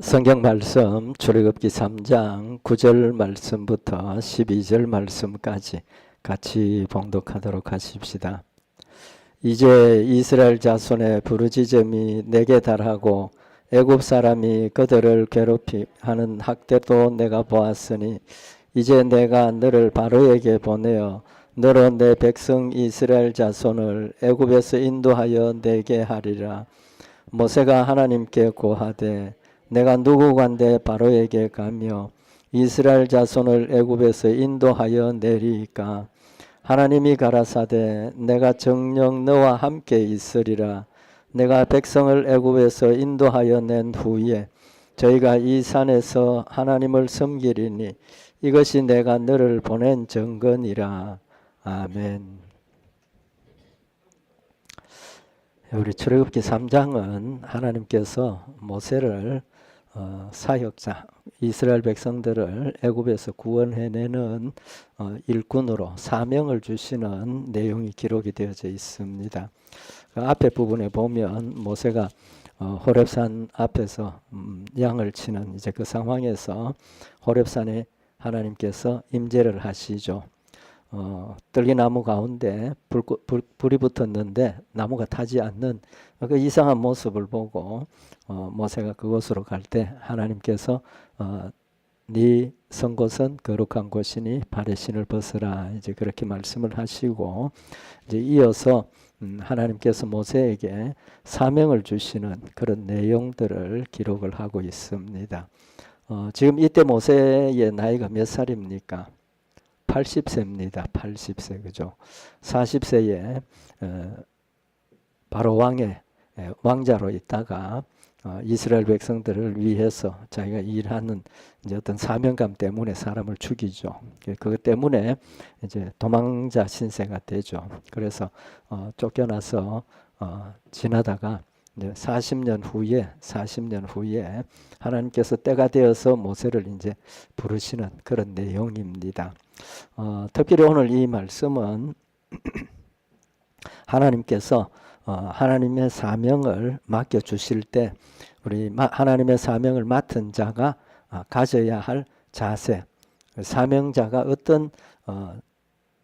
성경 말씀 출애굽기 3장 9절 말씀부터 12절 말씀까지 같이 봉독하도록 하십시다. 이제 이스라엘 자손의 부르짖음이 내게 달하고 애굽 사람이 그들을 괴롭히하는 학대도 내가 보았으니 이제 내가 너를 바로에게 보내어 너로 내 백성 이스라엘 자손을 애굽에서 인도하여 내게 하리라. 모세가 하나님께 고하되 내가 누구간데 바로에게 가며 이스라엘 자손을 애굽에서 인도하여 내리까. 하나님이 가라사대 내가 정녕 너와 함께 있으리라. 내가 백성을 애굽에서 인도하여 낸 후에 저희가 이 산에서 하나님을 섬기리니 이것이 내가 너를 보낸 증거니라. 아멘. 우리 출애굽기 3장은 하나님께서 모세를 사역자 이스라엘 백성들을 애굽에서 구원해내는 일꾼으로 사명을 주시는 내용이 기록이 되어져 있습니다. 그 앞에 부분에 보면 모세가 호렙산 앞에서 양을 치는 이제 그 상황에서 호렙산에 하나님께서 임재를 하시죠. 떨기나무 가운데 불이 붙었는데 나무가 타지 않는 그 이상한 모습을 보고 모세가 그곳으로 갈 때 하나님께서 네 선 곳은 거룩한 곳이니 발의 신을 벗으라 이제 그렇게 말씀을 하시고 이제 이어서 하나님께서 모세에게 사명을 주시는 그런 내용들을 기록을 하고 있습니다. 지금 이때 모세의 나이가 몇 살입니까? 80세입니다. 80세 그죠? 40세에 바로 왕의 왕자로 있다가 이스라엘 백성들을 위해서 자기가 일하는 이제 어떤 사명감 때문에 사람을 죽이죠. 그것 때문에 이제 도망자 신세가 되죠. 그래서 쫓겨나서 지나다가 이제 40년 후에 하나님께서 때가 되어서 모세를 이제 부르시는 그런 내용입니다. 특별히 오늘 이 말씀은 하나님께서 하나님의 사명을 맡겨 주실 때 우리 하나님의 사명을 맡은 자가 가져야 할 자세, 사명자가 어떤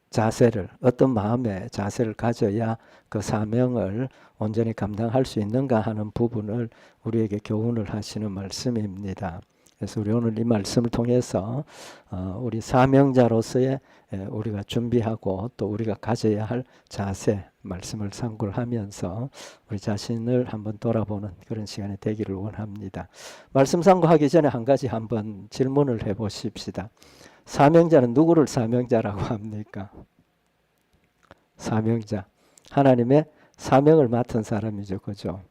자세를 어떤 마음의 자세를 가져야 그 사명을 온전히 감당할 수 있는가 하는 부분을 우리에게 교훈을 하시는 말씀입니다. 그래서 우리 오늘 이 말씀을 통해서 우리 사명자로서의 우리가 준비하고 또 우리가 가져야 할 자세 말씀을 참고를 하면서 우리 자신을 한번 돌아보는 그런 시간이 되기를 원합니다. 말씀 참고하기 전에 한 가지 한번 질문을 해보십시다. 사명자는 누구를 사명자라고 합니까? 사명자. 하나님의 사명을 맡은 사람이죠. 그죠?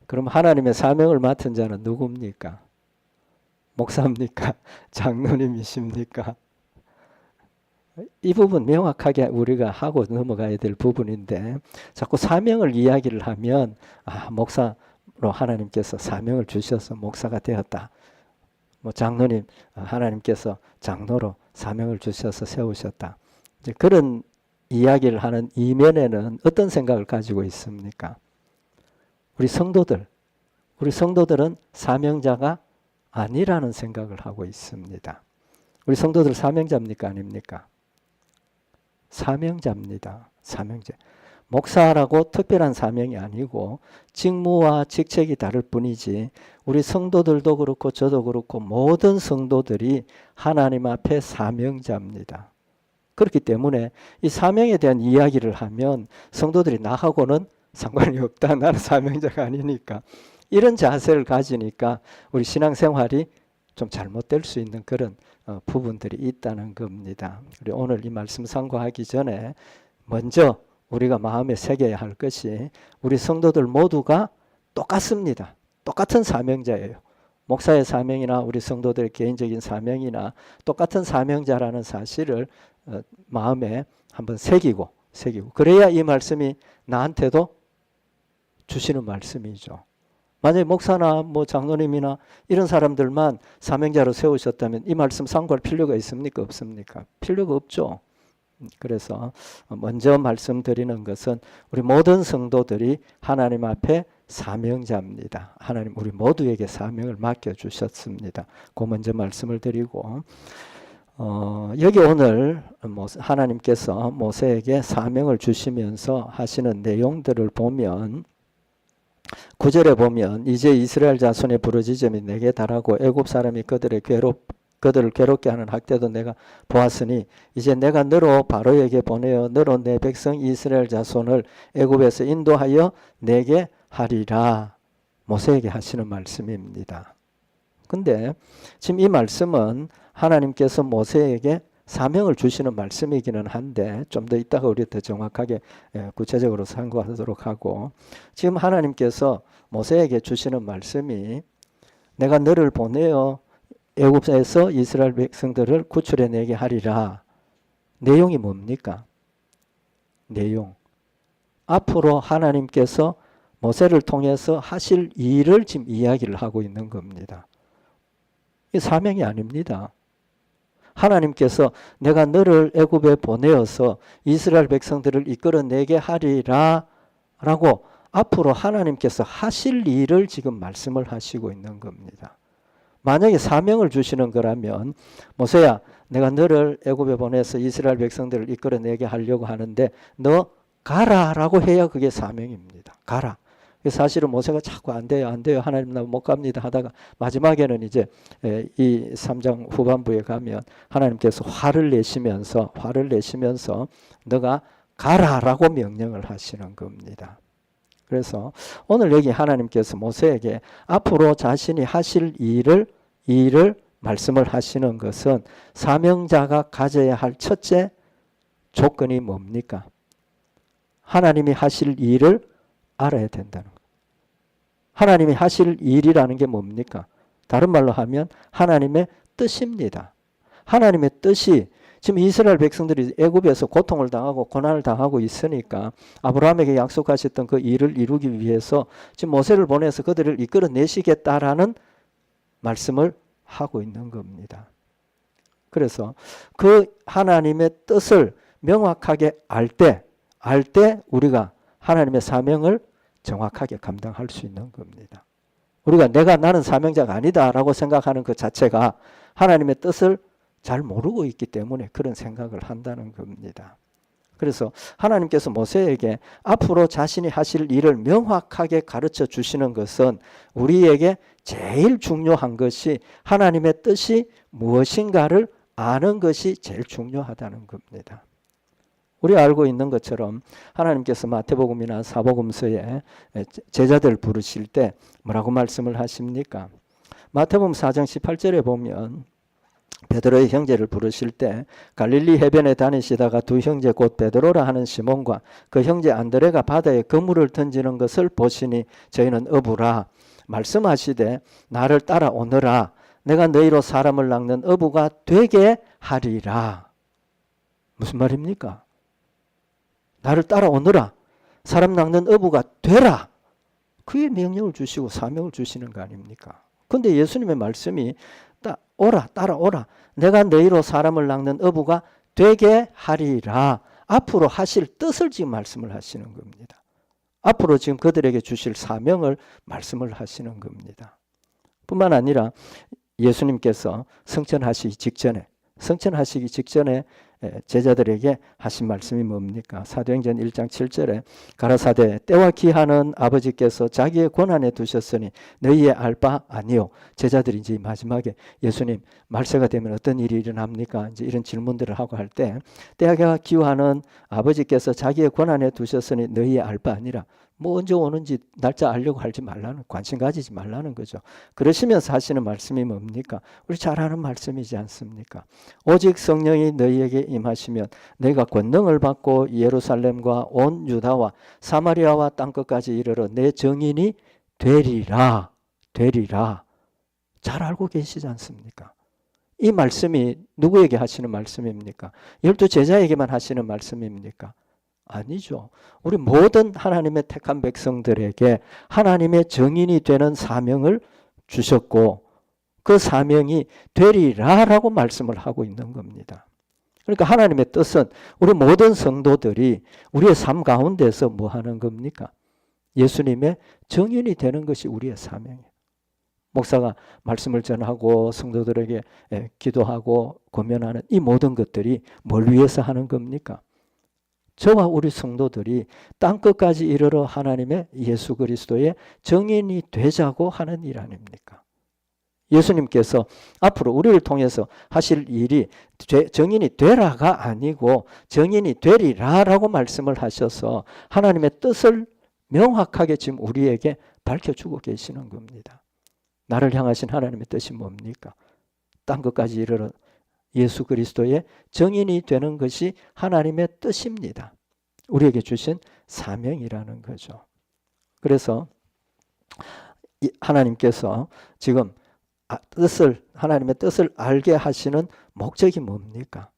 그럼 하나님의 사명을 맡은 자는 누굽니까? 목사입니까? 장로님이십니까? 이 부분 명확하게 우리가 하고 넘어가야 될 부분인데 자꾸 사명을 이야기를 하면 목사로 하나님께서 사명을 주셔서 목사가 되었다. 뭐 장로님 하나님께서 장로로 사명을 주셔서 세우셨다. 이제 그런 이야기를 하는 이면에는 어떤 생각을 가지고 있습니까? 우리 성도들은 사명자가 아니라는 생각을 하고 있습니다. 우리 성도들 사명자입니까? 아닙니까? 사명자입니다. 사명자. 목사라고 특별한 사명이 아니고 직무와 직책이 다를 뿐이지 우리 성도들도 그렇고 저도 그렇고 모든 성도들이 하나님 앞에 사명자입니다. 그렇기 때문에 이 사명에 대한 이야기를 하면 성도들이 나하고는 상관이 없다. 나는 사명자가 아니니까. 이런 자세를 가지니까 우리 신앙생활이 좀 잘못될 수 있는 그런 부분들이 있다는 겁니다. 우리 오늘 이 말씀 참고하기 전에 먼저 우리가 마음에 새겨야 할 것이 우리 성도들 모두가 똑같습니다. 똑같은 사명자예요. 목사의 사명이나 우리 성도들의 개인적인 사명이나 똑같은 사명자라는 사실을 마음에 한번 새기고 그래야 이 말씀이 나한테도 주시는 말씀이죠. 만약에 목사나 뭐 장로님이나 이런 사람들만 사명자로 세우셨다면 이 말씀 참고할 필요가 있습니까? 없습니까? 필요가 없죠. 그래서 먼저 말씀드리는 것은 우리 모든 성도들이 하나님 앞에 사명자입니다. 하나님 우리 모두에게 사명을 맡겨주셨습니다. 그 먼저 말씀을 드리고 여기 오늘 하나님께서 모세에게 사명을 주시면서 하시는 내용들을 보면 9절에 보면 이제 이스라엘 자손의 부르짖음이 내게 달하고 애굽 사람이 그들을 괴롭게 하는 학대도 내가 보았으니 이제 내가 너로 바로에게 보내어 너로 내 백성 이스라엘 자손을 애굽에서 인도하여 내게 하리라. 모세에게 하시는 말씀입니다. 근데 지금 이 말씀은 하나님께서 모세에게 사명을 주시는 말씀이기는 한데 좀 더 이따가 우리 더 정확하게 구체적으로 상고하도록 하고, 지금 하나님께서 모세에게 주시는 말씀이 내가 너를 보내어 애굽에서 이스라엘 백성들을 구출해내게 하리라. 내용이 뭡니까? 내용. 앞으로 하나님께서 모세를 통해서 하실 일을 지금 이야기를 하고 있는 겁니다. 이 사명이 아닙니다. 하나님께서 내가 너를 애굽에 보내어서 이스라엘 백성들을 이끌어내게 하리라 라고 앞으로 하나님께서 하실 일을 지금 말씀을 하시고 있는 겁니다. 만약에 사명을 주시는 거라면 모세야 내가 너를 애굽에 보내서 이스라엘 백성들을 이끌어내게 하려고 하는데 너 가라 라고 해야 그게 사명입니다. 가라. 사실은 모세가 자꾸 안 돼요 하나님 나 못 갑니다 하다가 마지막에는 이제 이 3장 후반부에 가면 하나님께서 화를 내시면서 너가 가라라고 명령을 하시는 겁니다. 그래서 오늘 여기 하나님께서 모세에게 앞으로 자신이 하실 일을 말씀을 하시는 것은 사명자가 가져야 할 첫째 조건이 뭡니까? 하나님이 하실 일을 알아야 된다는 거예요. 하나님이 하실 일이라는 게 뭡니까? 다른 말로 하면 하나님의 뜻입니다. 하나님의 뜻이 지금 이스라엘 백성들이 애굽에서 고통을 당하고 고난을 당하고 있으니까 아브라함에게 약속하셨던 그 일을 이루기 위해서 지금 모세를 보내서 그들을 이끌어내시겠다라는 말씀을 하고 있는 겁니다. 그래서 그 하나님의 뜻을 명확하게 알 때 우리가 하나님의 사명을 정확하게 감당할 수 있는 겁니다. 우리가 나는 사명자가 아니다라고 생각하는 그 자체가 하나님의 뜻을 잘 모르고 있기 때문에 그런 생각을 한다는 겁니다. 그래서 하나님께서 모세에게 앞으로 자신이 하실 일을 명확하게 가르쳐 주시는 것은 우리에게 제일 중요한 것이 하나님의 뜻이 무엇인가를 아는 것이 제일 중요하다는 겁니다. 우리 알고 있는 것처럼 하나님께서 마태복음이나 사복음서에 제자들 부르실 때 뭐라고 말씀을 하십니까? 마태복음 4장 18절에 보면 베드로의 형제를 부르실 때 갈릴리 해변에 다니시다가 두 형제 곧 베드로라 하는 시몬과 그 형제 안드레가 바다에 그물을 던지는 것을 보시니 저희는 어부라 말씀하시되 나를 따라오너라 내가 너희로 사람을 낚는 어부가 되게 하리라. 무슨 말입니까? 나를 따라오너라. 사람 낚는 어부가 되라. 그의 명령을 주시고 사명을 주시는 거 아닙니까? 그런데 예수님의 말씀이 따라오라. 내가 너희로 사람을 낚는 어부가 되게 하리라. 앞으로 하실 뜻을 지금 말씀을 하시는 겁니다. 앞으로 지금 그들에게 주실 사명을 말씀을 하시는 겁니다. 뿐만 아니라 예수님께서 성천하시기 직전에 제자들에게 하신 말씀이 뭡니까? 사도행전 1장 7절에 가라사대 때와 기한은 아버지께서 자기의 권한에 두셨으니 너희의 알 바 아니요. 제자들이 이제 마지막에 예수님 말세가 되면 어떤 일이 일어납니까? 이제 이런 질문들을 하고 할 때 때와 기한은 아버지께서 자기의 권한에 두셨으니 너희의 알 바 아니라 뭐 언제 오는지 날짜 알려고 하지 말라는, 관심 가지지 말라는 거죠. 그러시면서 하시는 말씀이 뭡니까? 우리 잘 아는 말씀이지 않습니까? 오직 성령이 너희에게 임하시면 너희가 권능을 받고 예루살렘과 온 유다와 사마리아와 땅끝까지 이르러 내 증인이 되리라. 잘 알고 계시지 않습니까? 이 말씀이 누구에게 하시는 말씀입니까? 12 제자에게만 하시는 말씀입니까? 아니죠. 우리 모든 하나님의 택한 백성들에게 하나님의 증인이 되는 사명을 주셨고 그 사명이 되리라라고 말씀을 하고 있는 겁니다. 그러니까 하나님의 뜻은 우리 모든 성도들이 우리의 삶 가운데서 뭐 하는 겁니까? 예수님의 증인이 되는 것이 우리의 사명이에요. 목사가 말씀을 전하고 성도들에게 기도하고 권면하는 이 모든 것들이 뭘 위해서 하는 겁니까? 저와 우리 성도들이 땅끝까지 이르러 하나님의 예수 그리스도의 증인이 되자고 하는 일 아닙니까? 예수님께서 앞으로 우리를 통해서 하실 일이 증인이 되라가 아니고 증인이 되리라라고 말씀을 하셔서 하나님의 뜻을 명확하게 지금 우리에게 밝혀주고 계시는 겁니다. 나를 향하신 하나님의 뜻이 뭡니까? 땅끝까지 이르러 예수 그리스도의 증인이 되는 것이 하나님의 뜻입니다. 우리에게 주신 사명이라는 거죠. 그래서 하나님께서 지금 하나님의 뜻을 알게 하시는 목적이 뭡니까?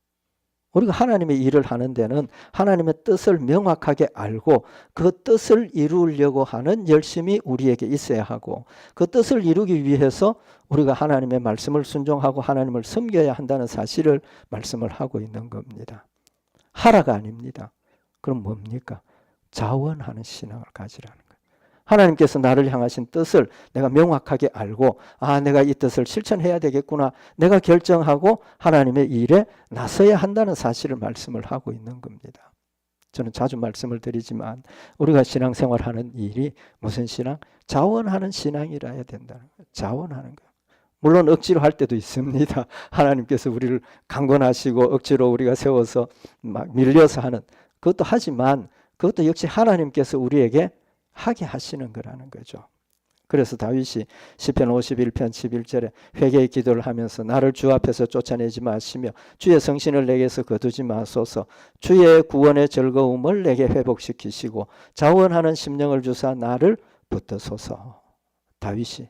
우리가 하나님의 일을 하는 데는 하나님의 뜻을 명확하게 알고 그 뜻을 이루려고 하는 열심이 우리에게 있어야 하고 그 뜻을 이루기 위해서 우리가 하나님의 말씀을 순종하고 하나님을 섬겨야 한다는 사실을 말씀을 하고 있는 겁니다. 하라가 아닙니다. 그럼 뭡니까? 자원하는 신앙을 가지라는 거예요. 하나님께서 나를 향하신 뜻을 내가 명확하게 알고 내가 이 뜻을 실천해야 되겠구나. 내가 결정하고 하나님의 일에 나서야 한다는 사실을 말씀을 하고 있는 겁니다. 저는 자주 말씀을 드리지만 우리가 신앙생활하는 일이 무슨 신앙? 자원하는 신앙이라 해야 된다는 거예요. 자원하는 거예요. 물론 억지로 할 때도 있습니다. 하나님께서 우리를 강권하시고 억지로 우리가 세워서 막 밀려서 하는 그것도 하지만 그것도 역시 하나님께서 우리에게 하게 하시는 거라는 거죠. 그래서 다윗이 시편 51편 11절에 회개의 기도를 하면서 나를 주 앞에서 쫓아내지 마시며 주의 성신을 내게서 거두지 마소서 주의 구원의 즐거움을 내게 회복시키시고 자원하는 심령을 주사 나를 붙드소서. 다윗이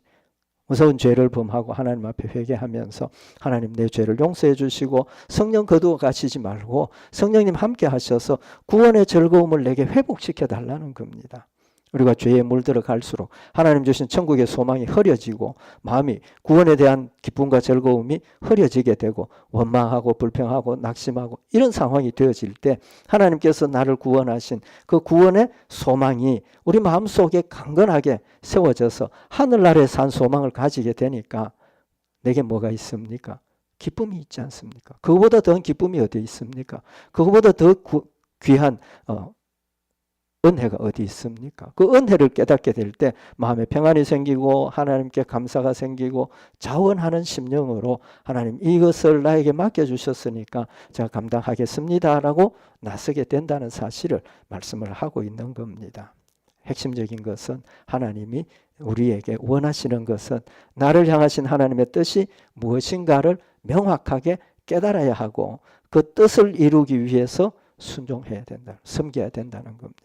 무서운 죄를 범하고 하나님 앞에 회개하면서 하나님 내 죄를 용서해 주시고 성령 거두어 가시지 말고 성령님 함께 하셔서 구원의 즐거움을 내게 회복시켜 달라는 겁니다. 우리가 죄에 물들어 갈수록 하나님 주신 천국의 소망이 흐려지고 마음이 구원에 대한 기쁨과 즐거움이 흐려지게 되고 원망하고 불평하고 낙심하고 이런 상황이 되어질 때 하나님께서 나를 구원하신 그 구원의 소망이 우리 마음속에 강건하게 세워져서 하늘나라에 산 소망을 가지게 되니까 내게 뭐가 있습니까? 기쁨이 있지 않습니까? 그거보다 더 기쁨이 어디 있습니까? 그거보다 더 귀한 은혜가 어디 있습니까? 그 은혜를 깨닫게 될 때 마음에 평안이 생기고 하나님께 감사가 생기고 자원하는 심령으로 하나님 이것을 나에게 맡겨주셨으니까 제가 감당하겠습니다라고 나서게 된다는 사실을 말씀을 하고 있는 겁니다. 핵심적인 것은 하나님이 우리에게 원하시는 것은 나를 향하신 하나님의 뜻이 무엇인가를 명확하게 깨달아야 하고 그 뜻을 이루기 위해서 순종해야 된다, 섬겨야 된다는 겁니다.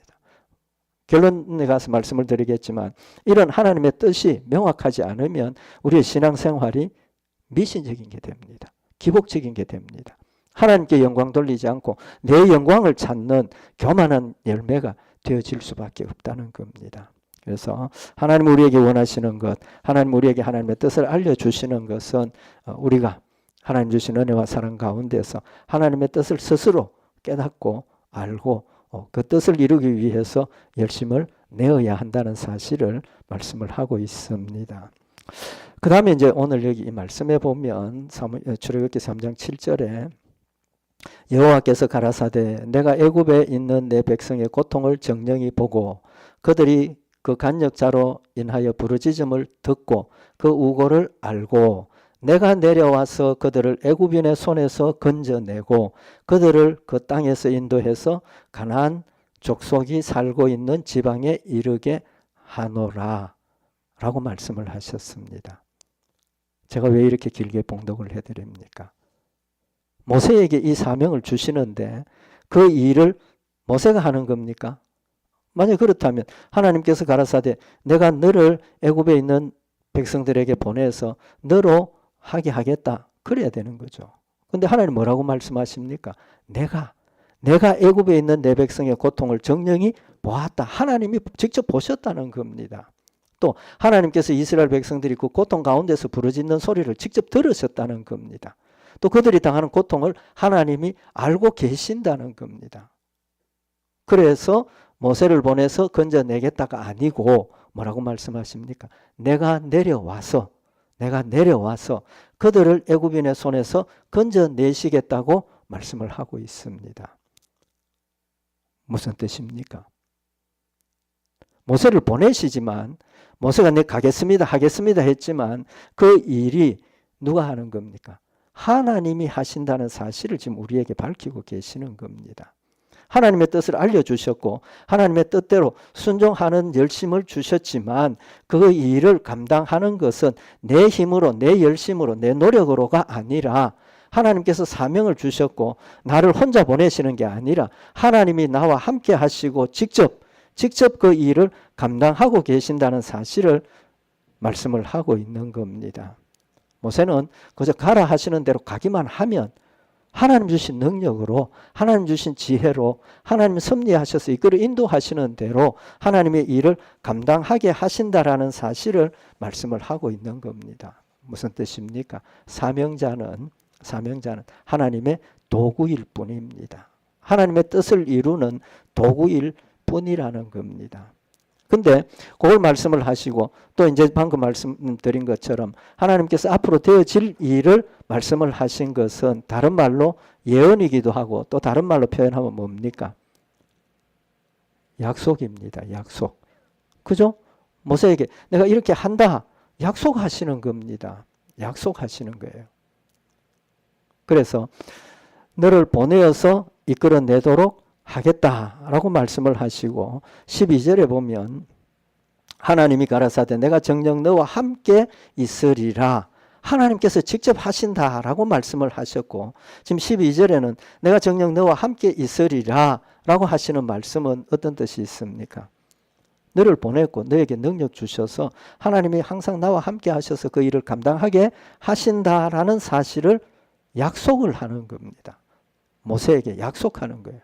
결론에 가서 말씀을 드리겠지만 이런 하나님의 뜻이 명확하지 않으면 우리의 신앙생활이 미신적인 게 됩니다. 기복적인 게 됩니다. 하나님께 영광 돌리지 않고 내 영광을 찾는 교만한 열매가 되어질 수밖에 없다는 겁니다. 그래서 하나님 우리에게 원하시는 것, 하나님 우리에게 하나님의 뜻을 알려주시는 것은 우리가 하나님 주신 은혜와 사랑 가운데서 하나님의 뜻을 스스로 깨닫고 알고 그 뜻을 이루기 위해서 열심을 내어야 한다는 사실을 말씀을 하고 있습니다. 그 다음에 이제 오늘 여기 이 말씀에 보면 출애굽기 3장 7절에 여호와께서 가라사대 내가 애굽에 있는 내 백성의 고통을 정령히 보고 그들이 그 간역자로 인하여 부르짖음을 듣고 그 우고를 알고 내가 내려와서 그들을 애굽인의 손에서 건져내고 그들을 그 땅에서 인도해서 가나안 족속이 살고 있는 지방에 이르게 하노라 라고 말씀을 하셨습니다. 제가 왜 이렇게 길게 봉독을 해드립니까? 모세에게 이 사명을 주시는데 그 일을 모세가 하는 겁니까? 만약 그렇다면 하나님께서 가라사대 내가 너를 애굽에 있는 백성들에게 보내서 너로 하게 하겠다. 그래야 되는 거죠. 근데 하나님 뭐라고 말씀하십니까? 내가 애굽에 있는 내 백성의 고통을 정령히 보았다. 하나님이 직접 보셨다는 겁니다. 또 하나님께서 이스라엘 백성들이 그 고통 가운데서 부르짖는 소리를 직접 들으셨다는 겁니다. 또 그들이 당하는 고통을 하나님이 알고 계신다는 겁니다. 그래서 모세를 보내서 건져내겠다가 아니고 뭐라고 말씀하십니까? 내가 내려와서 그들을 애굽인의 손에서 건져내시겠다고 말씀을 하고 있습니다. 무슨 뜻입니까? 모세를 보내시지만 모세가 내 가겠습니다 하겠습니다 했지만 그 일이 누가 하는 겁니까? 하나님이 하신다는 사실을 지금 우리에게 밝히고 계시는 겁니다. 하나님의 뜻을 알려주셨고 하나님의 뜻대로 순종하는 열심을 주셨지만 그 일을 감당하는 것은 내 힘으로 내 열심으로 내 노력으로가 아니라 하나님께서 사명을 주셨고 나를 혼자 보내시는 게 아니라 하나님이 나와 함께 하시고 직접 그 일을 감당하고 계신다는 사실을 말씀을 하고 있는 겁니다. 모세는 그저 가라 하시는 대로 가기만 하면 하나님 주신 능력으로 하나님 주신 지혜로 하나님 섭리하셔서 이끌어 인도하시는 대로 하나님의 일을 감당하게 하신다라는 사실을 말씀을 하고 있는 겁니다. 무슨 뜻입니까? 사명자는 하나님의 도구일 뿐입니다. 하나님의 뜻을 이루는 도구일 뿐이라는 겁니다. 근데 그걸 말씀을 하시고 또 이제 방금 말씀드린 것처럼 하나님께서 앞으로 되어질 일을 말씀을 하신 것은 다른 말로 예언이기도 하고 또 다른 말로 표현하면 뭡니까? 약속입니다. 약속. 그죠? 모세에게 내가 이렇게 한다. 약속하시는 겁니다. 약속하시는 거예요. 그래서 너를 보내어서 이끌어내도록 하겠다라고 말씀을 하시고 12절에 보면 하나님이 가라사대 내가 정녕 너와 함께 있으리라. 하나님께서 직접 하신다라고 말씀을 하셨고 지금 12절에는 내가 정녕 너와 함께 있으리라 라고 하시는 말씀은 어떤 뜻이 있습니까? 너를 보냈고 너에게 능력 주셔서 하나님이 항상 나와 함께 하셔서 그 일을 감당하게 하신다라는 사실을 약속을 하는 겁니다. 모세에게 약속하는 거예요.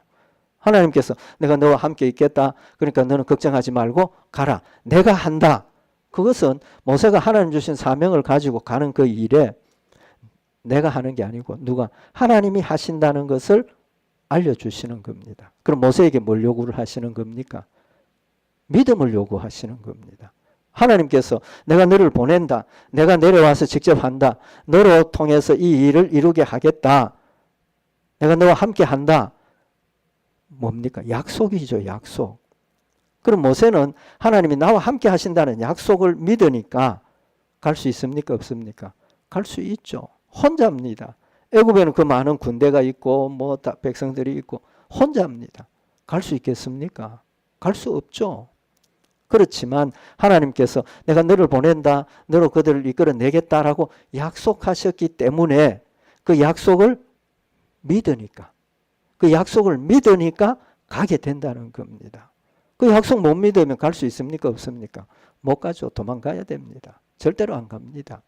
하나님께서 내가 너와 함께 있겠다. 그러니까 너는 걱정하지 말고 가라. 내가 한다. 그것은 모세가 하나님 주신 사명을 가지고 가는 그 일에 내가 하는 게 아니고 누가 하나님이 하신다는 것을 알려주시는 겁니다. 그럼 모세에게 뭘 요구를 하시는 겁니까? 믿음을 요구하시는 겁니다. 하나님께서 내가 너를 보낸다. 내가 내려와서 직접 한다. 너로 통해서 이 일을 이루게 하겠다. 내가 너와 함께 한다. 뭡니까? 약속이죠. 약속. 그럼 모세는 하나님이 나와 함께 하신다는 약속을 믿으니까 갈 수 있습니까? 없습니까? 갈 수 있죠. 혼자입니다. 애굽에는 그 많은 군대가 있고 뭐 백성들이 있고 혼자입니다. 갈 수 있겠습니까? 갈 수 없죠. 그렇지만 하나님께서 내가 너를 보낸다. 너로 그들을 이끌어내겠다라고 약속하셨기 때문에 그 약속을 믿으니까 가게 된다는 겁니다. 그 약속 못 믿으면 갈 수 있습니까? 없습니까? 못 가죠. 도망가야 됩니다. 절대로 안 갑니다.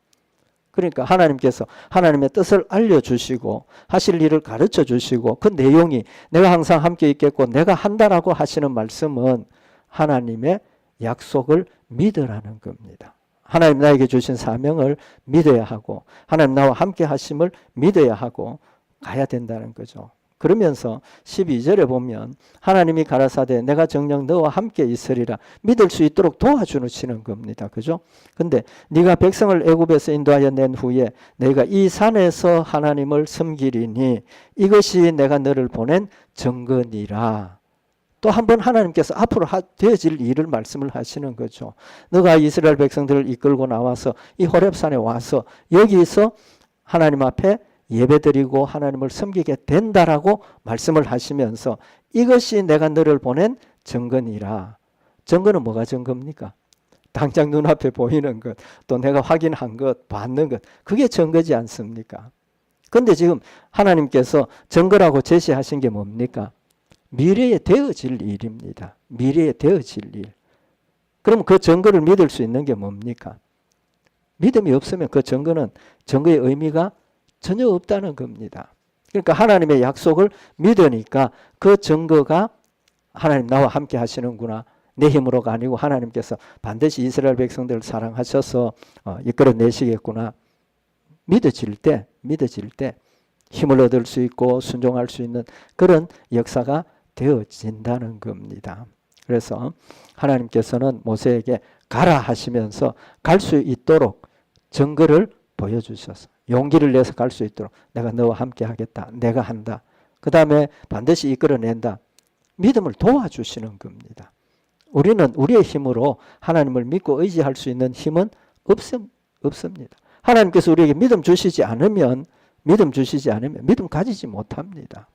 그러니까 하나님께서 하나님의 뜻을 알려주시고 하실 일을 가르쳐 주시고 그 내용이 내가 항상 함께 있겠고 내가 한다라고 하시는 말씀은 하나님의 약속을 믿으라는 겁니다. 하나님 나에게 주신 사명을 믿어야 하고 하나님 나와 함께 하심을 믿어야 하고 가야 된다는 거죠. 그러면서 12절에 보면 하나님이 가라사대 내가 정녕 너와 함께 있으리라 믿을 수 있도록 도와주시는 겁니다. 그죠? 근데 네가 백성을 애굽에서 인도하여 낸 후에 내가 이 산에서 하나님을 섬기리니 이것이 내가 너를 보낸 증거니라. 또 한 번 하나님께서 앞으로 되어질 일을 말씀을 하시는 거죠. 너가 이스라엘 백성들을 이끌고 나와서 이 호렙산에 와서 여기서 하나님 앞에 예배드리고 하나님을 섬기게 된다라고 말씀을 하시면서 이것이 내가 너를 보낸 증거니라. 증거는 뭐가 증거입니까? 당장 눈앞에 보이는 것, 또 내가 확인한 것, 받는 것, 그게 증거지 않습니까? 그런데 지금 하나님께서 증거라고 제시하신 게 뭡니까? 미래에 되어질 일입니다. 미래에 되어질 일. 그럼 그 증거를 믿을 수 있는 게 뭡니까? 믿음이 없으면 그 증거의 의미가 전혀 없다는 겁니다. 그러니까 하나님의 약속을 믿으니까 그 증거가 하나님 나와 함께 하시는구나. 내 힘으로가 아니고 하나님께서 반드시 이스라엘 백성들을 사랑하셔서 이끌어내시겠구나. 믿어질 때 힘을 얻을 수 있고 순종할 수 있는 그런 역사가 되어진다는 겁니다. 그래서 하나님께서는 모세에게 가라 하시면서 갈 수 있도록 증거를 보여주셔서 용기를 내서 갈 수 있도록 내가 너와 함께 하겠다. 내가 한다. 그 다음에 반드시 이끌어낸다. 믿음을 도와주시는 겁니다. 우리는 우리의 힘으로 하나님을 믿고 의지할 수 있는 힘은 없습니다. 하나님께서 우리에게 믿음 주시지 않으면 믿음 가지지 못합니다.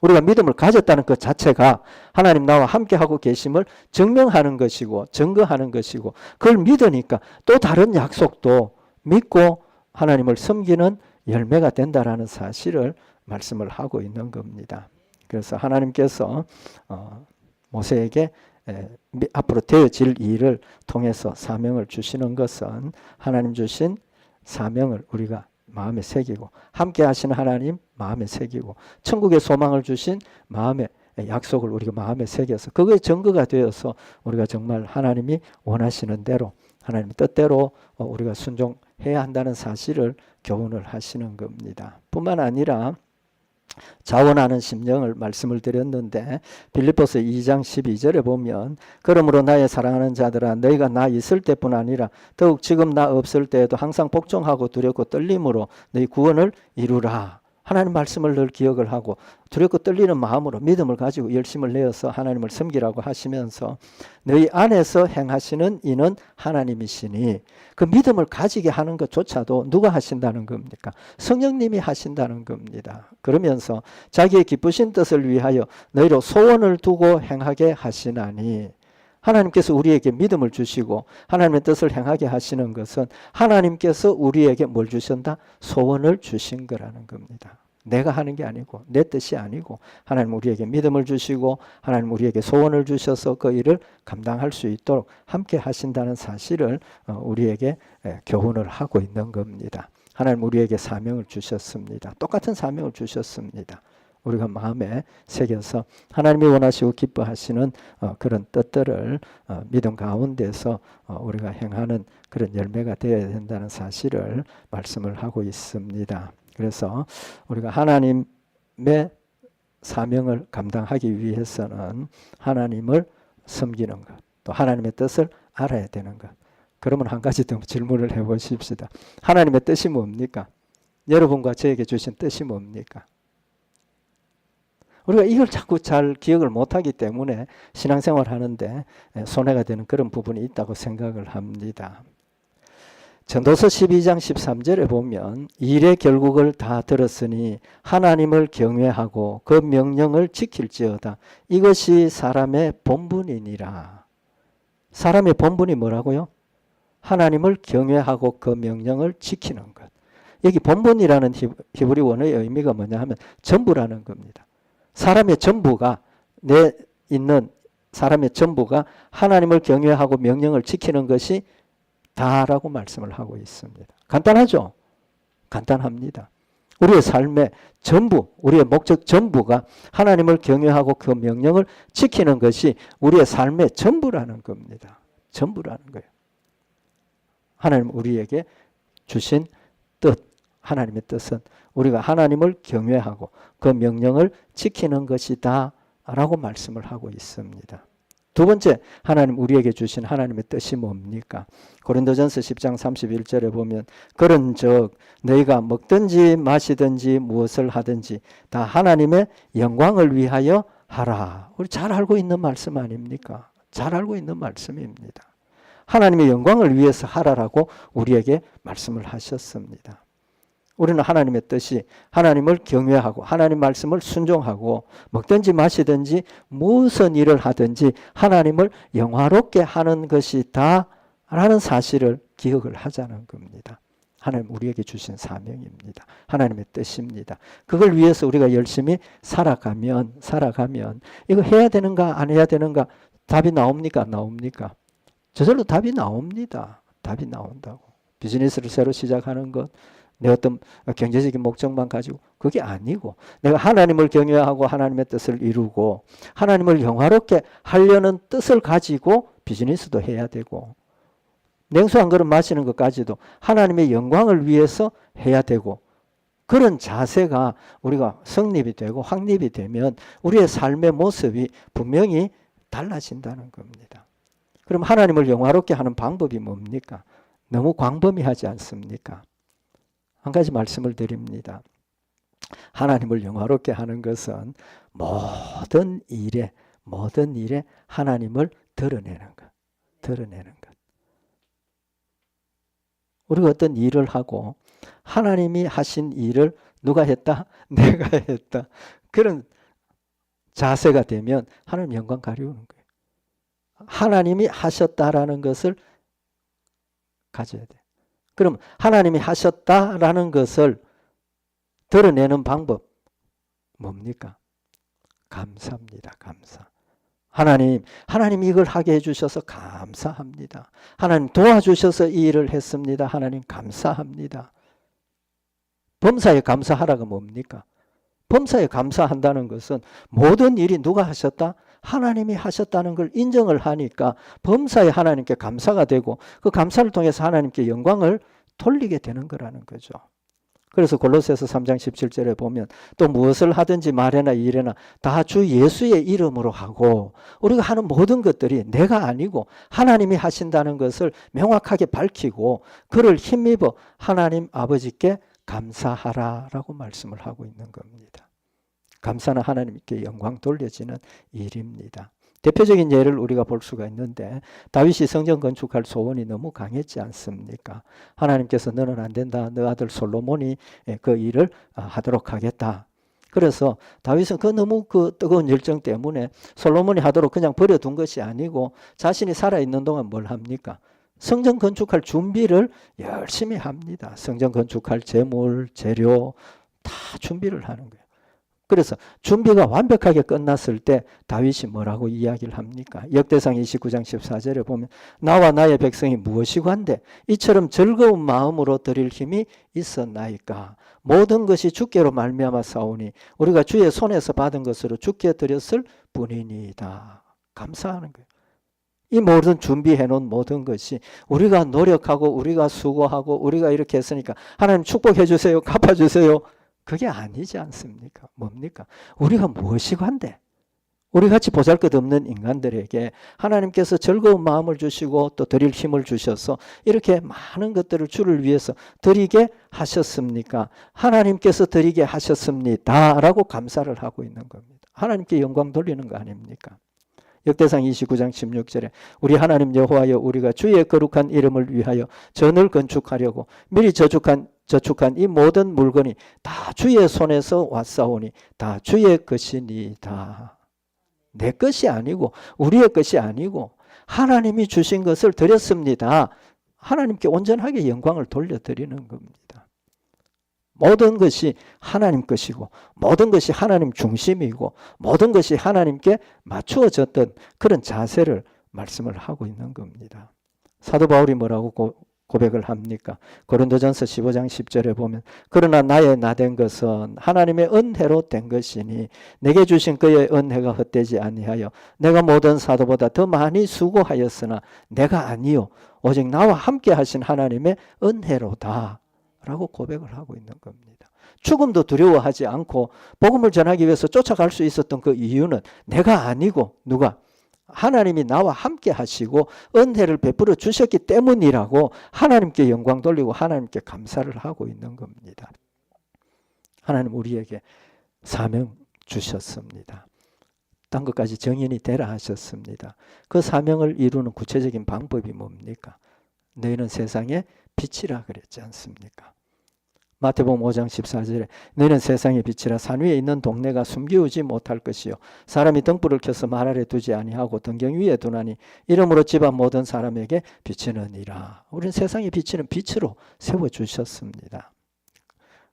우리가 믿음을 가졌다는 것 자체가 하나님 나와 함께하고 계심을 증명하는 것이고 증거하는 것이고 그걸 믿으니까 또 다른 약속도 믿고 하나님을 섬기는 열매가 된다라는 사실을 말씀을 하고 있는 겁니다. 그래서 하나님께서 모세에게 앞으로 되어질 일을 통해서 사명을 주시는 것은 하나님 주신 사명을 우리가 마음에 새기고 함께 하시는 하나님 마음에 새기고 천국의 소망을 주신 마음의 약속을 우리가 마음에 새겨서 그거의 증거가 되어서 우리가 정말 하나님이 원하시는 대로 하나님의 뜻대로 우리가 순종해야 한다는 사실을 교훈을 하시는 겁니다. 뿐만 아니라 자원하는 심령을 말씀을 드렸는데 빌립보서 2장 12절에 보면 그러므로 나의 사랑하는 자들아 너희가 나 있을 때뿐 아니라 더욱 지금 나 없을 때에도 항상 복종하고 두렵고 떨림으로 너희 구원을 이루라. 하나님 말씀을 늘 기억을 하고 두렵고 떨리는 마음으로 믿음을 가지고 열심을 내어서 하나님을 섬기라고 하시면서 너희 안에서 행하시는 이는 하나님이시니 그 믿음을 가지게 하는 것조차도 누가 하신다는 겁니까? 성령님이 하신다는 겁니다. 그러면서 자기의 기쁘신 뜻을 위하여 너희로 소원을 두고 행하게 하시나니 하나님께서 우리에게 믿음을 주시고 하나님의 뜻을 행하게 하시는 것은 하나님께서 우리에게 뭘 주신다? 소원을 주신 거라는 겁니다. 내가 하는 게 아니고 내 뜻이 아니고 하나님 우리에게 믿음을 주시고 하나님 우리에게 소원을 주셔서 그 일을 감당할 수 있도록 함께 하신다는 사실을 우리에게 교훈을 하고 있는 겁니다. 하나님 우리에게 사명을 주셨습니다. 똑같은 사명을 주셨습니다. 우리가 마음에 새겨서 하나님이 원하시고 기뻐하시는 그런 뜻들을 믿음 가운데서 우리가 행하는 그런 열매가 되어야 된다는 사실을 말씀을 하고 있습니다. 그래서 우리가 하나님의 사명을 감당하기 위해서는 하나님을 섬기는 것, 또 하나님의 뜻을 알아야 되는 것. 그러면 한 가지 더 질문을 해보십시다. 하나님의 뜻이 뭡니까? 여러분과 저에게 주신 뜻이 뭡니까? 우리가 이걸 자꾸 잘 기억을 못하기 때문에 신앙생활 하는데 손해가 되는 그런 부분이 있다고 생각을 합니다. 전도서 12장 13절에 보면 일의 결국을 다 들었으니 하나님을 경외하고 그 명령을 지킬지어다. 이것이 사람의 본분이니라. 사람의 본분이 뭐라고요? 하나님을 경외하고 그 명령을 지키는 것. 여기 본분이라는 히브리 원어의 의미가 뭐냐 하면 전부라는 겁니다. 사람의 전부가 사람의 전부가 하나님을 경외하고 명령을 지키는 것이 다라고 말씀을 하고 있습니다. 간단하죠? 간단합니다. 우리의 삶의 전부, 우리의 목적 전부가 하나님을 경외하고 그 명령을 지키는 것이 우리의 삶의 전부라는 겁니다. 전부라는 거예요. 하나님 우리에게 주신 뜻, 하나님의 뜻은 우리가 하나님을 경외하고 그 명령을 지키는 것이다 라고 말씀을 하고 있습니다. 두 번째, 하나님 우리에게 주신 하나님의 뜻이 뭡니까? 고린도전서 10장 31절에 보면 그런즉 너희가 먹든지 마시든지 무엇을 하든지 다 하나님의 영광을 위하여 하라. 우리 잘 알고 있는 말씀 아닙니까? 잘 알고 있는 말씀입니다. 하나님의 영광을 위해서 하라라고 우리에게 말씀을 하셨습니다. 우리는 하나님의 뜻이 하나님을 경외하고 하나님 말씀을 순종하고 먹든지 마시든지 무슨 일을 하든지 하나님을 영화롭게 하는 것이다 라는 사실을 기억을 하자는 겁니다. 하나님 우리에게 주신 사명입니다. 하나님의 뜻입니다. 그걸 위해서 우리가 열심히 살아가면 이거 해야 되는가 안 해야 되는가 답이 나옵니까? 안 나옵니까? 저절로 답이 나옵니다. 답이 나온다고. 비즈니스를 새로 시작하는 것 내 어떤 경제적인 목적만 가지고 그게 아니고 내가 하나님을 경외하고 하나님의 뜻을 이루고 하나님을 영화롭게 하려는 뜻을 가지고 비즈니스도 해야 되고 냉수 한 그릇 마시는 것까지도 하나님의 영광을 위해서 해야 되고 그런 자세가 우리가 성립이 되고 확립이 되면 우리의 삶의 모습이 분명히 달라진다는 겁니다. 그럼 하나님을 영화롭게 하는 방법이 뭡니까? 너무 광범위하지 않습니까? 한 가지 말씀을 드립니다. 하나님을 영화롭게 하는 것은 모든 일에 하나님을 드러내는 것. 드러내는 것. 우리가 어떤 일을 하고 하나님이 하신 일을 누가 했다? 내가 했다. 그런 자세가 되면 하나님 영광 가리우는 거예요. 하나님이 하셨다라는 것을 가져야 돼. 그럼 하나님이 하셨다라는 것을 드러내는 방법 뭡니까? 감사입니다. 감사. 하나님 이걸 하게 해주셔서 감사합니다. 하나님 도와주셔서 이 일을 했습니다. 하나님 감사합니다. 범사에 감사하라가 뭡니까? 범사에 감사한다는 것은 모든 일이 누가 하셨다? 하나님이 하셨다는 걸 인정을 하니까 범사에 하나님께 감사가 되고 그 감사를 통해서 하나님께 영광을 돌리게 되는 거라는 거죠. 그래서 골로새서 3장 17절에 보면 또 무엇을 하든지 말해나 일해나 다 주 예수의 이름으로 하고 우리가 하는 모든 것들이 내가 아니고 하나님이 하신다는 것을 명확하게 밝히고 그를 힘입어 하나님 아버지께 감사하라라고 말씀을 하고 있는 겁니다. 감사는 하나님께 영광 돌려지는 일입니다. 대표적인 예를 우리가 볼 수가 있는데 다윗이 성전 건축할 소원이 너무 강했지 않습니까? 하나님께서 너는 안 된다. 너 아들 솔로몬이 그 일을 하도록 하겠다. 그래서 다윗은 너무 뜨거운 열정 때문에 솔로몬이 하도록 그냥 버려둔 것이 아니고 자신이 살아있는 동안 뭘 합니까? 성전 건축할 준비를 열심히 합니다. 성전 건축할 재물, 재료 다 준비를 하는 거예요. 그래서 준비가 완벽하게 끝났을 때 다윗이 뭐라고 이야기를 합니까? 역대상 29장 14절에 보면 나와 나의 백성이 무엇이고 한데 이처럼 즐거운 마음으로 드릴 힘이 있었나이까? 모든 것이 주께로 말미암아 싸우니 우리가 주의 손에서 받은 것으로 주께 드렸을 뿐이니이다. 감사하는 거예요. 이 모든 준비해 놓은 모든 것이 우리가 노력하고 우리가 수고하고 우리가 이렇게 했으니까 하나님 축복해 주세요. 갚아 주세요. 그게 아니지 않습니까? 뭡니까? 우리가 무엇이고 한데 우리같이 보잘것없는 인간들에게 하나님께서 즐거운 마음을 주시고 또 드릴 힘을 주셔서 이렇게 많은 것들을 주를 위해서 드리게 하셨습니까? 하나님께서 드리게 하셨습니다 라고 감사를 하고 있는 겁니다. 하나님께 영광 돌리는 거 아닙니까? 역대상 29장 16절에 우리 하나님 여호와여 우리가 주의 거룩한 이름을 위하여 전을 건축하려고 미리 저축한 이 모든 물건이 다 주의 손에서 왔사오니 다 주의 것이니이다. 내 것이 아니고 우리의 것이 아니고 하나님이 주신 것을 드렸습니다. 하나님께 온전하게 영광을 돌려드리는 겁니다. 모든 것이 하나님 것이고 모든 것이 하나님 중심이고 모든 것이 하나님께 맞추어졌던 그런 자세를 말씀을 하고 있는 겁니다. 사도 바울이 뭐라고 고백을 합니까? 고린도전서 15장 10절에 보면 그러나 나의 나된 것은 하나님의 은혜로 된 것이니 내게 주신 그의 은혜가 헛되지 아니하여 내가 모든 사도보다 더 많이 수고하였으나 내가 아니요 오직 나와 함께 하신 하나님의 은혜로다 라고 고백을 하고 있는 겁니다. 죽음도 두려워하지 않고 복음을 전하기 위해서 쫓아갈 수 있었던 그 이유는 내가 아니고 누가? 하나님이 나와 함께 하시고 은혜를 베풀어 주셨기 때문이라고 하나님께 영광 돌리고 하나님께 감사를 하고 있는 겁니다. 하나님 우리에게 사명 주셨습니다. 딴 것까지 정인이 되라 하셨습니다. 그 사명을 이루는 구체적인 방법이 뭡니까? 너희는 세상의 빛이라 그랬지 않습니까? 마태복음 5장 14절에 너희는 세상의 빛이라 산 위에 있는 동네가 숨기우지 못할 것이요 사람이 등불을 켜서 말 아래 두지 아니하고 등경 위에 두나니 이러므로 집안 모든 사람에게 비치느니라. 우리는 세상에 비치는 빛으로 세워주셨습니다.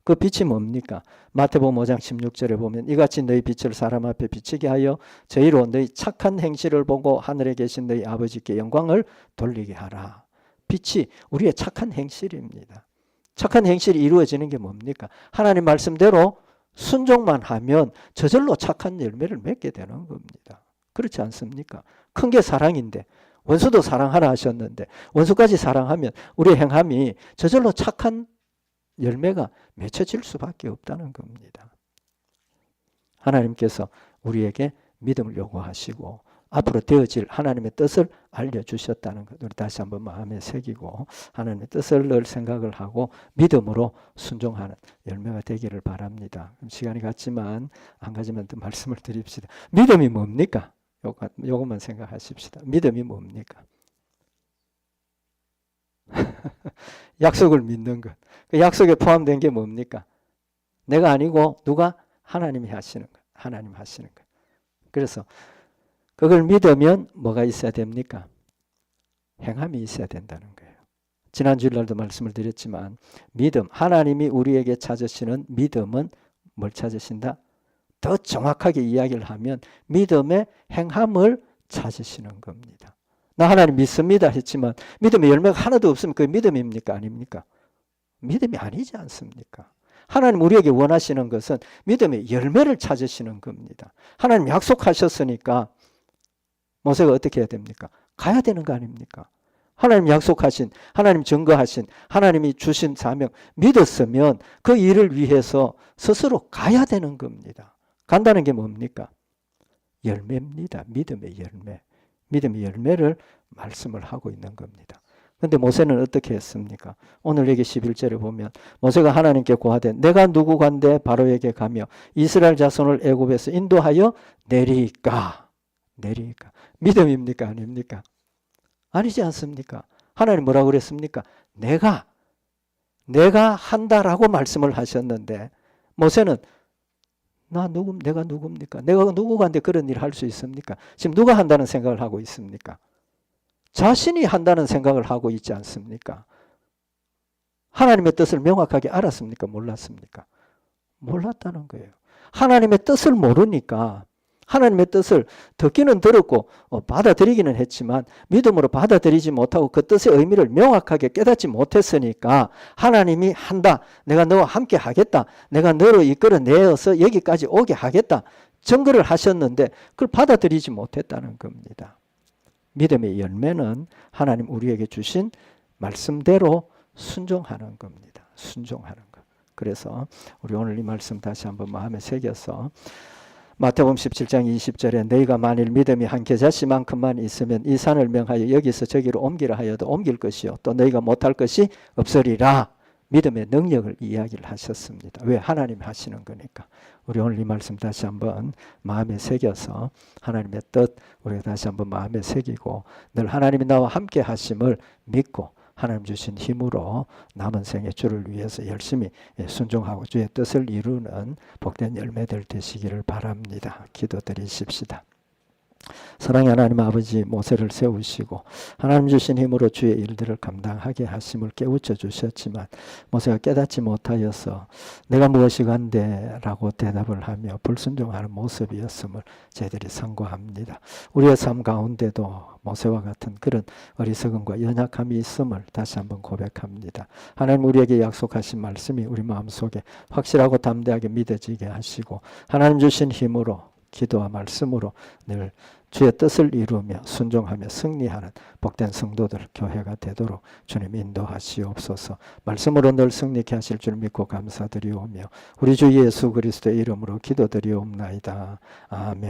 그 빛이 뭡니까? 마태복음 5장 16절에 보면 이같이 너희 빛을 사람 앞에 비치게 하여 저희로 너희 착한 행실을 보고 하늘에 계신 너희 아버지께 영광을 돌리게 하라. 빛이 우리의 착한 행실입니다. 착한 행실이 이루어지는 게 뭡니까? 하나님 말씀대로 순종만 하면 저절로 착한 열매를 맺게 되는 겁니다. 그렇지 않습니까? 큰 게 사랑인데 원수도 사랑하라 하셨는데 원수까지 사랑하면 우리의 행함이 저절로 착한 열매가 맺혀질 수밖에 없다는 겁니다. 하나님께서 우리에게 믿음을 요구하시고 앞으로 되어질 하나님의 뜻을 알려주셨다는 것, 우리 다시 한번 마음에 새기고 하나님의 뜻을 늘 생각을 하고 믿음으로 순종하는 열매가 되기를 바랍니다. 시간이 갔지만 한 가지만 더 말씀을 드립시다. 믿음이 뭡니까? 요것만 생각하십시다. 믿음이 뭡니까? 약속을 믿는 것. 그 약속에 포함된 게 뭡니까? 내가 아니고 누가? 하나님이 하시는 것. 하나님 하시는 것. 그래서 그걸 믿으면 뭐가 있어야 됩니까? 행함이 있어야 된다는 거예요. 지난 주일날도 말씀을 드렸지만 믿음, 하나님이 우리에게 찾으시는 믿음은 뭘 찾으신다? 더 정확하게 이야기를 하면 믿음의 행함을 찾으시는 겁니다. 나 하나님 믿습니다 했지만 믿음의 열매가 하나도 없으면 그게 믿음입니까? 아닙니까? 믿음이 아니지 않습니까? 하나님 우리에게 원하시는 것은 믿음의 열매를 찾으시는 겁니다. 하나님 약속하셨으니까 모세가 어떻게 해야 됩니까? 가야 되는 거 아닙니까? 하나님 약속하신, 하나님 증거하신, 하나님이 주신 사명 믿었으면 그 일을 위해서 스스로 가야 되는 겁니다. 간다는 게 뭡니까? 열매입니다. 믿음의 열매. 믿음의 열매를 말씀을 하고 있는 겁니다. 그런데 모세는 어떻게 했습니까? 오늘 여기 11절에 보면 모세가 하나님께 고하되 내가 누구간데 바로에게 가며 이스라엘 자손을 애굽에서 인도하여 내리까? 믿음입니까? 아닙니까? 아니지 않습니까? 하나님 뭐라고 그랬습니까? 내가 한다라고 말씀을 하셨는데 모세는 내가 누굽니까? 내가 누구간데 그런 일을 할 수 있습니까? 지금 누가 한다는 생각을 하고 있습니까? 자신이 한다는 생각을 하고 있지 않습니까? 하나님의 뜻을 명확하게 알았습니까? 몰랐습니까? 몰랐다는 거예요. 하나님의 뜻을 모르니까 하나님의 뜻을 듣기는 들었고 받아들이기는 했지만 믿음으로 받아들이지 못하고 그 뜻의 의미를 명확하게 깨닫지 못했으니까 하나님이 한다. 내가 너와 함께 하겠다. 내가 너를 이끌어내어서 여기까지 오게 하겠다. 증거를 하셨는데 그걸 받아들이지 못했다는 겁니다. 믿음의 열매는 하나님 우리에게 주신 말씀대로 순종하는 겁니다. 순종하는 것. 그래서 우리 오늘 이 말씀 다시 한번 마음에 새겨서 마태복음 17장 20절에 너희가 만일 믿음이 한 겨자씨만큼만 있으면 이 산을 명하여 여기서 저기로 옮기라 하여도 옮길 것이요 또 너희가 못할 것이 없으리라. 믿음의 능력을 이야기를 하셨습니다. 왜? 하나님이 하시는 거니까. 우리 오늘 이 말씀 다시 한번 마음에 새겨서 하나님의 뜻 우리가 다시 한번 마음에 새기고 늘 하나님이 나와 함께 하심을 믿고 하나님 주신 힘으로 남은 생의 주를 위해서 열심히 순종하고 주의 뜻을 이루는 복된 열매들 되시기를 바랍니다. 기도드리십시다. 사랑의 하나님 아버지, 모세를 세우시고 하나님 주신 힘으로 주의 일들을 감당하게 하심을 깨우쳐 주셨지만 모세가 깨닫지 못하여서 내가 무엇이 간데 라고 대답을 하며 불순종하는 모습이었음을 저희들이 상고합니다. 우리의 삶 가운데도 모세와 같은 그런 어리석음과 연약함이 있음을 다시 한번 고백합니다. 하나님 우리에게 약속하신 말씀이 우리 마음속에 확실하고 담대하게 믿어지게 하시고 하나님 주신 힘으로 기도와 말씀으로 늘 주의 뜻을 이루며 순종하며 승리하는 복된 성도들 교회가 되도록 주님 인도하시옵소서. 말씀으로 늘 승리케 하실 줄 믿고 감사드리오며 우리 주 예수 그리스도의 이름으로 기도드리옵나이다. 아멘.